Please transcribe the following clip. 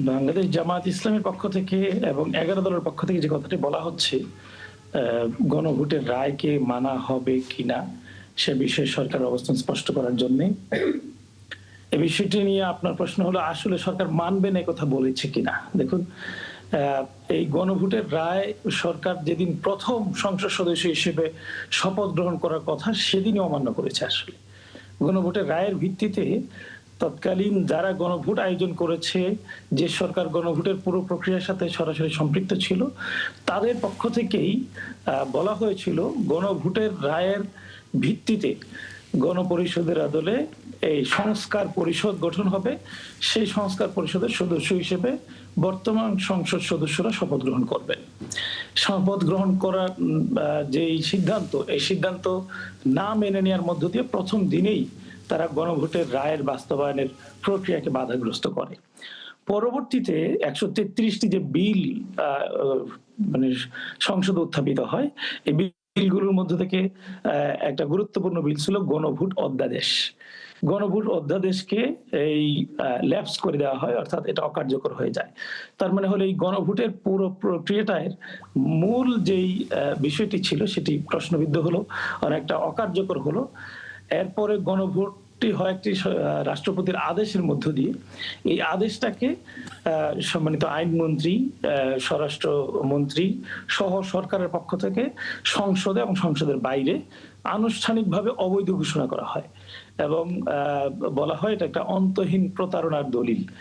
বাংলাদেশ জামায়াত ইসলামের পক্ষ থেকে এবং ১১ দলের পক্ষ থেকে যে কথাটি বলা হচ্ছে, গণভোটের রায়কে মানা হবে কিনা সে বিষয়ে সরকারের অবস্থান স্পষ্ট করার জন্যে। এই বিষয়টি নিয়ে আপনার প্রশ্ন হলো আসলে সরকার মানবে না একথা বলেছে কিনা? দেখুন, এই গণভোটের রায় সরকার যেদিন ১ম সংসদ সদস্য হিসেবে শপথ গ্রহণ করার কথা সেদিনই অমান্য করেছে আসলে। গণভোটের রায়ের ভিত্তিতে তৎকালীন যারা গণভোট আয়োজন করেছে, যে সরকার গণভোটের পুরো প্রক্রিয়ার সাথে সরাসরি সম্পৃক্ত ছিল, তাদের পক্ষ থেকেই বলা হয়েছিল গণভোটের রায়ের ভিত্তিতে গণপরিষদের আদলে এই সংস্কার পরিষদ গঠন হবে। সেই সংস্কার পরিষদের সদস্য হিসেবে বর্তমান সংসদ সদস্যরা শপথ গ্রহণ করবেন। শপথ গ্রহণ করার যেই সিদ্ধান্ত, এই সিদ্ধান্ত না মেনে নেওয়ার মধ্য দিয়ে ১ম দিনেই তারা গণভোটের রায়ের বাস্তবায়নের প্রক্রিয়াকে বাধাগ্রস্ত করে। পরবর্তীতে ১৩৩ টি যে বিল মানে সংসদে উত্থাপিত হয়, এই বিলগুলোর মধ্য থেকে একটা গুরুত্বপূর্ণ বিল ছিল গণভোট অধ্যাদেশ। গণভোট অধ্যাদেশকে এই ল্যাপস করে দেওয়া হয়, অর্থাৎ এটা অকার্যকর হয়ে যায়। তার মানে হলো এই গণভোটের পুরো প্রক্রিয়াটার মূল যেই বিষয়টি ছিল সেটি প্রশ্নবিদ্ধ হলো, অনেকটা অকার্যকর হলো। এরপরে গণভোটটি হয় একটি রাষ্ট্রপতির আদেশের মধ্য দিয়ে। এই আদেশটাকে সম্মানিত আইনমন্ত্রী, স্বরাষ্ট্রমন্ত্রী সহ সরকারের পক্ষ থেকে সংসদে এবং সংসদের বাইরে আনুষ্ঠানিকভাবে অবৈধ ঘোষণা করা হয় এবং বলা হয় এটা একটা অন্তহীন প্রতারণার দলিল।